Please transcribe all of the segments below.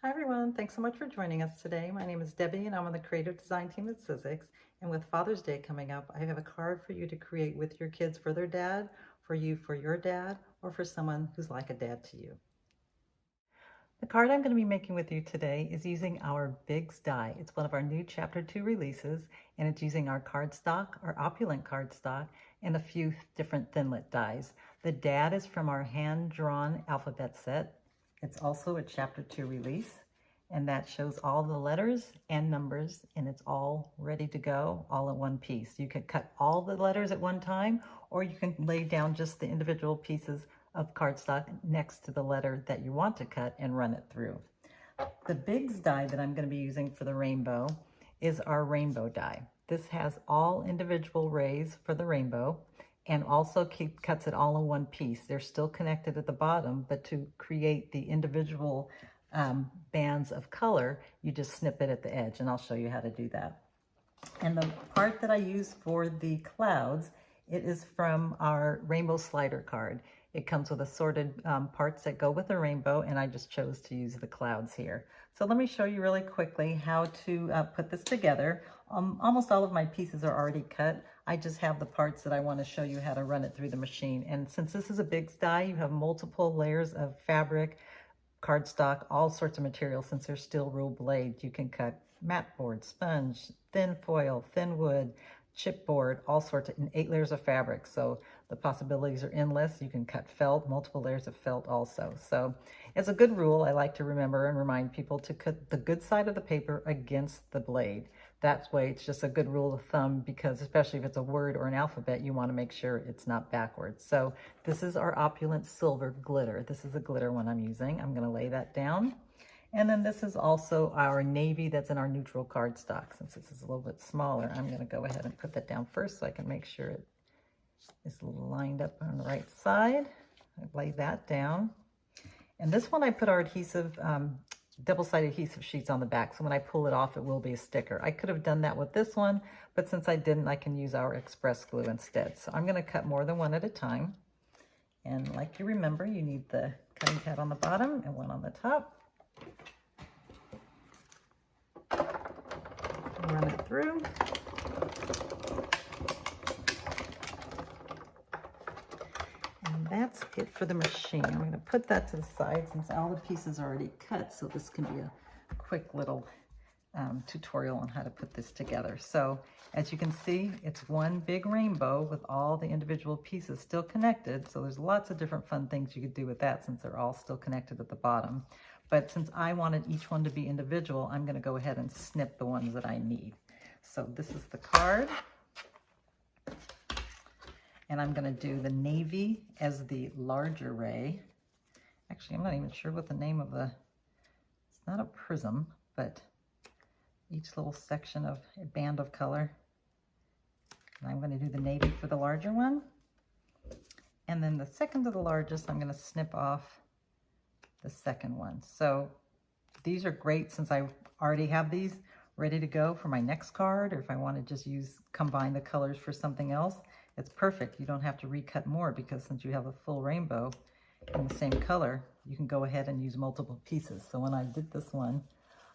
Hi everyone, thanks so much for joining us today. My name is Debbie and I'm on the creative design team at Sizzix. And with Father's Day coming up, I have a card for you to create with your kids for their dad, for you for your dad, or for someone who's like a dad to you. The card I'm going to be making with you today is using our Biggs die. It's one of our new Chapter 2 releases, and it's using our cardstock, our opulent cardstock, and a few different thinlit dies. The dad is from our hand-drawn alphabet set. It's also a Chapter 2 release, and that shows all the letters and numbers, and it's all ready to go, all in one piece. You can cut all the letters at one time, or you can lay down just the individual pieces of cardstock next to the letter that you want to cut and run it through. The Biggs die that I'm going to be using for the rainbow is our rainbow die. This has all individual rays for the rainbow and also cuts it all in one piece. They're still connected at the bottom, but to create the individual bands of color, you just snip it at the edge, and I'll show you how to do that. And the part that I use for the clouds, it is from our rainbow slider card. It comes with assorted parts that go with the rainbow, and I just chose to use the clouds here. So let me show you really quickly how to put this together. Almost all of my pieces are already cut. I just have the parts that I want to show you how to run it through the machine. And since this is a Biggs die, you have multiple layers of fabric, cardstock, all sorts of materials. Since they're steel rule blade, you can cut mat board, sponge, thin foil, thin wood, chipboard, all sorts of, and 8 layers of fabric. So the possibilities are endless. You can cut felt, multiple layers of felt also. So as a good rule, I like to remember and remind people to cut the good side of the paper against the blade. That way it's just a good rule of thumb, because especially if it's a word or an alphabet, you want to make sure it's not backwards. So this is our opulent silver glitter. This is a glitter one I'm using. I'm going to lay that down. And then this is also our navy that's in our neutral cardstock. Since this is a little bit smaller, I'm going to go ahead and put that down first so I can make sure it is lined up on the right side. I lay that down. And this one I put our adhesive, double-sided adhesive sheets on the back, so when I pull it off, it will be a sticker. I could have done that with this one, but since I didn't, I can use our express glue instead. So I'm going to cut more than one at a time. And like you remember, you need the cutting pad on the bottom and one on the top. Run it through. And that's it for the machine. I'm going to put that to the side since all the pieces are already cut, so this can be a quick little tutorial on how to put this together. So as you can see, it's one big rainbow with all the individual pieces still connected. So there's lots of different fun things you could do with that since they're all still connected at the bottom. But since I wanted each one to be individual, I'm going to go ahead and snip the ones that I need. So this is the card. And I'm going to do the navy as the larger ray. Actually, I'm not even sure what the name of it's not a prism, but each little section of a band of color. And I'm going to do the navy for the larger one. And then the second to the largest, I'm going to snip off the second one. So these are great since I already have these ready to go for my next card, or if I want to just combine the colors for something else, it's perfect. You don't have to recut more, because since you have a full rainbow in the same color, you can go ahead and use multiple pieces. So when I did this one,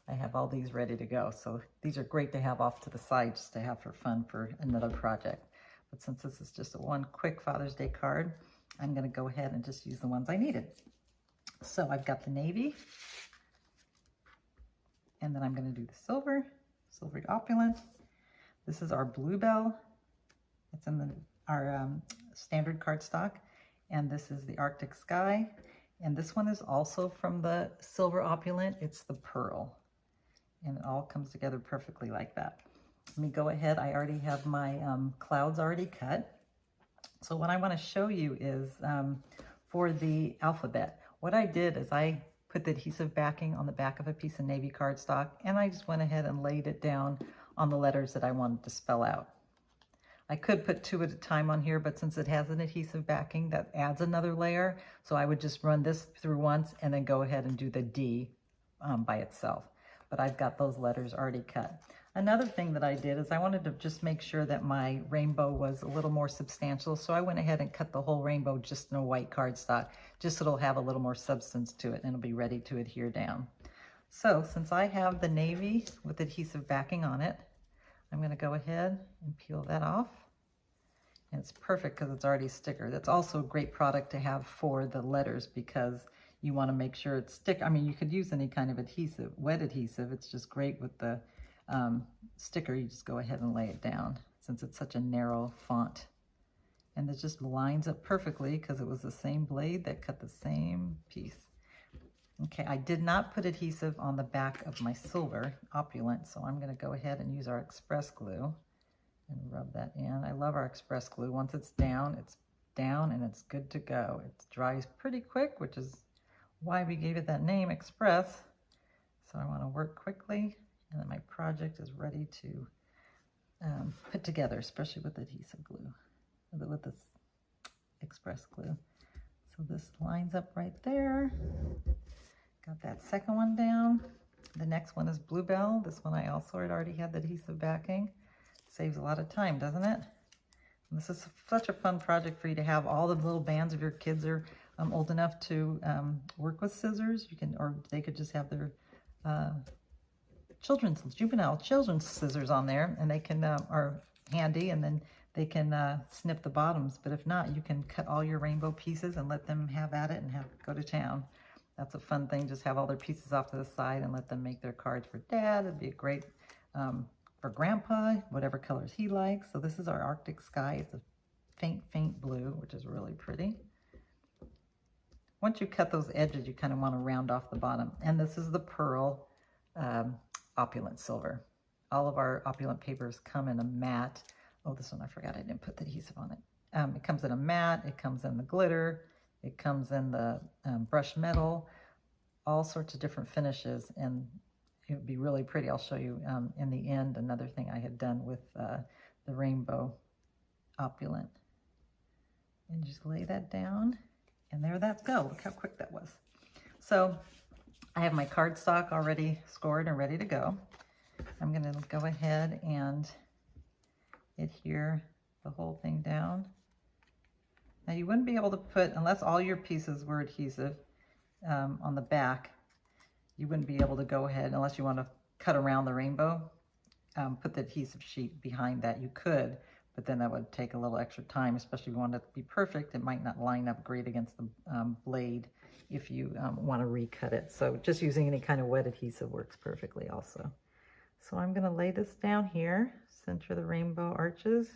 I have all these ready to go. So these are great to have off to the side just to have for fun for another project. But since this is just one quick Father's Day card, I'm going to go ahead and just use the ones I needed. So I've got the navy, and then I'm going to do the silvery opulent. This is our bluebell. It's in our standard cardstock, and this is the Arctic sky. And this one is also from the silver opulent. It's the pearl, and it all comes together perfectly like that. Let me go ahead. I already have my clouds already cut. So what I want to show you is for the alphabet. What I did is I put the adhesive backing on the back of a piece of navy cardstock, and I just went ahead and laid it down on the letters that I wanted to spell out. I could put 2 at a time on here, but since it has an adhesive backing, that adds another layer. So I would just run this through once and then go ahead and do the D by itself. But I've got those letters already cut. Another thing that I did is I wanted to just make sure that my rainbow was a little more substantial. So I went ahead and cut the whole rainbow just in a white cardstock, just so it'll have a little more substance to it and it'll be ready to adhere down. So since I have the navy with adhesive backing on it, I'm going to go ahead and peel that off. And it's perfect because it's already sticker. That's also a great product to have for the letters because you want to make sure it's stick. I mean, you could use any kind of adhesive, wet adhesive. It's just great with the sticker. You just go ahead and lay it down since it's such a narrow font. And it just lines up perfectly because it was the same blade that cut the same piece. Okay, I did not put adhesive on the back of my silver opulent, so I'm going to go ahead and use our express glue and rub that in. I love our express glue. Once it's down and it's good to go. It dries pretty quick, which is why we gave it that name, Express. So I want to work quickly, and then my project is ready to put together, especially with adhesive glue, with this express glue. So this lines up right there. Got that second one down. The next one is Bluebell. This one I also had already had the adhesive backing. Saves a lot of time, doesn't it? And this is such a fun project for you to have. All the little bands of your kids are old enough to work with scissors. You can, or they could just have their juvenile children's scissors on there, and they can are handy, and then they can snip the bottoms. But if not, you can cut all your rainbow pieces and let them have at it and go to town. That's a fun thing. Just have all their pieces off to the side and let them make their cards for Dad. It'd be a great for Grandpa, whatever colors he likes. So this is our Arctic sky. It's a faint blue, which is really pretty. Once you cut those edges, you kind of want to round off the bottom. And this is the pearl opulent silver. All of our opulent papers come in a matte. Oh, this one I forgot I didn't put the adhesive on it. It comes in a matte, it comes in the glitter, it comes in the brushed metal, all sorts of different finishes, and it would be really pretty. I'll show you in the end another thing I had done with the rainbow opulent. And just lay that down, and there that go. Look how quick that was. So I have my cardstock already scored and ready to go. I'm going to go ahead and adhere the whole thing down. Now you wouldn't be able to put, unless all your pieces were adhesive on the back, you wouldn't be able to go ahead, unless you want to cut around the rainbow, put the adhesive sheet behind that. You could, but then that would take a little extra time, especially if you want it to be perfect. It might not line up great against the blade if you want to recut it. So just using any kind of wet adhesive works perfectly also. So I'm going to lay this down here, center the rainbow arches.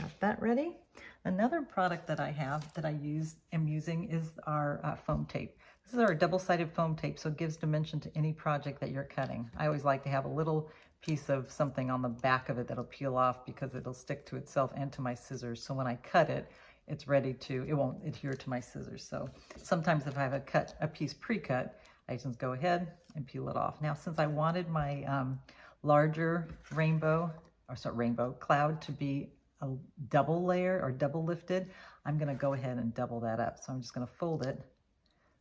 Got that ready. Another product that I have that I am using is our foam tape. This is our double-sided foam tape, so it gives dimension to any project that you're cutting. I always like to have a little piece of something on the back of it that'll peel off because it'll stick to itself and to my scissors. So when I cut it, it's ready to, it won't adhere to my scissors. So sometimes if I have a piece pre-cut, I just go ahead and peel it off. Now, since I wanted my larger rainbow cloud to be a double layer or double lifted, I'm going to go ahead and double that up. So I'm just going to fold it.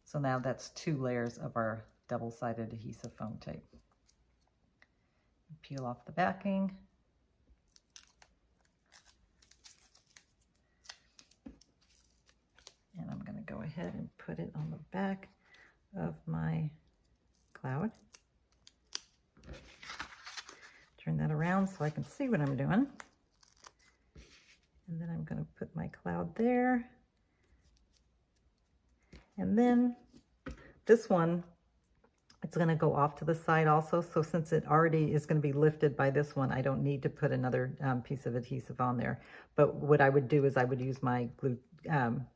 So now that's 2 layers of our double-sided adhesive foam tape. Peel off the backing. And I'm going to go ahead and put it on the back of my cloud. Turn that around so I can see what I'm doing. And then I'm going to put my cloud there. And then this one, it's going to go off to the side also. So since it already is going to be lifted by this one, I don't need to put another piece of adhesive on there. But what I would do is I would use my glue,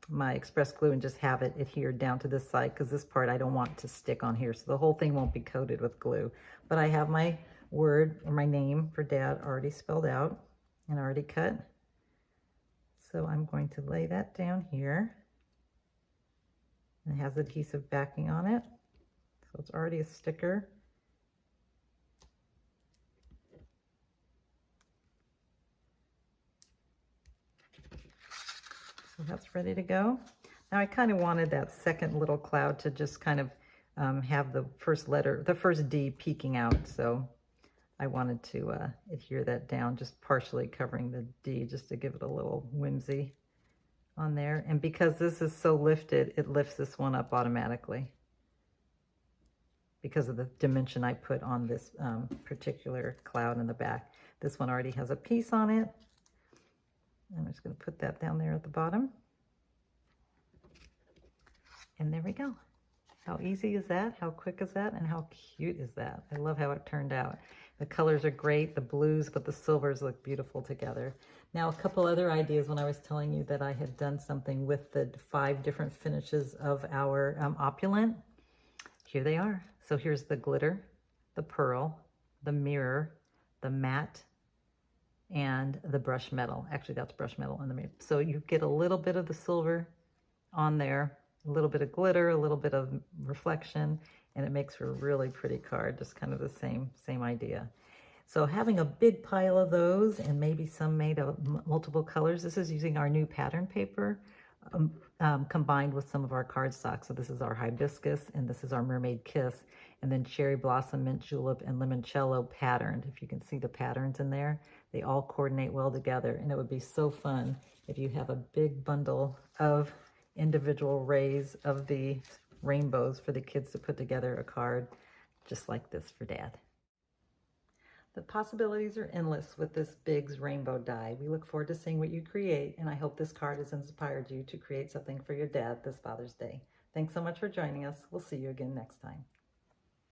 my express glue, and just have it adhered down to this side, because this part I don't want to stick on here. So the whole thing won't be coated with glue. But I have my word or my name for Dad already spelled out and already cut. So I'm going to lay that down here. And it has adhesive backing on it. So it's already a sticker. So that's ready to go. Now I kind of wanted that second little cloud to just kind of have the first letter, the first D peeking out. So I wanted to adhere that down, just partially covering the D, just to give it a little whimsy on there. And because this is so lifted, it lifts this one up automatically because of the dimension I put on this particular cloud in the back. This one already has a piece on it. I'm just going to put that down there at the bottom. And there we go. How easy is that? How quick is that? And how cute is that? I love how it turned out. The colors are great, the blues, but the silvers look beautiful together. Now, a couple other ideas when I was telling you that I had done something with the 5 different finishes of our opulent. Here they are. So here's the glitter, the pearl, the mirror, the matte, and the brush metal. Actually, that's brush metal in the mirror. So you get a little bit of the silver on there, a little bit of glitter, a little bit of reflection, and it makes for a really pretty card, just kind of the same idea. So having a big pile of those, and maybe some made of multiple colors. This is using our new pattern paper combined with some of our cardstock. So this is our hibiscus, and this is our mermaid kiss, and then cherry blossom, mint julep, and limoncello patterned. If you can see the patterns in there, they all coordinate well together, and it would be so fun if you have a big bundle of individual rays of the rainbows for the kids to put together a card just like this for Dad. The possibilities are endless with this Big's rainbow die. We look forward to seeing what you create, and I hope this card has inspired you to create something for your dad this Father's Day. Thanks so much for joining us. We'll see you again next time.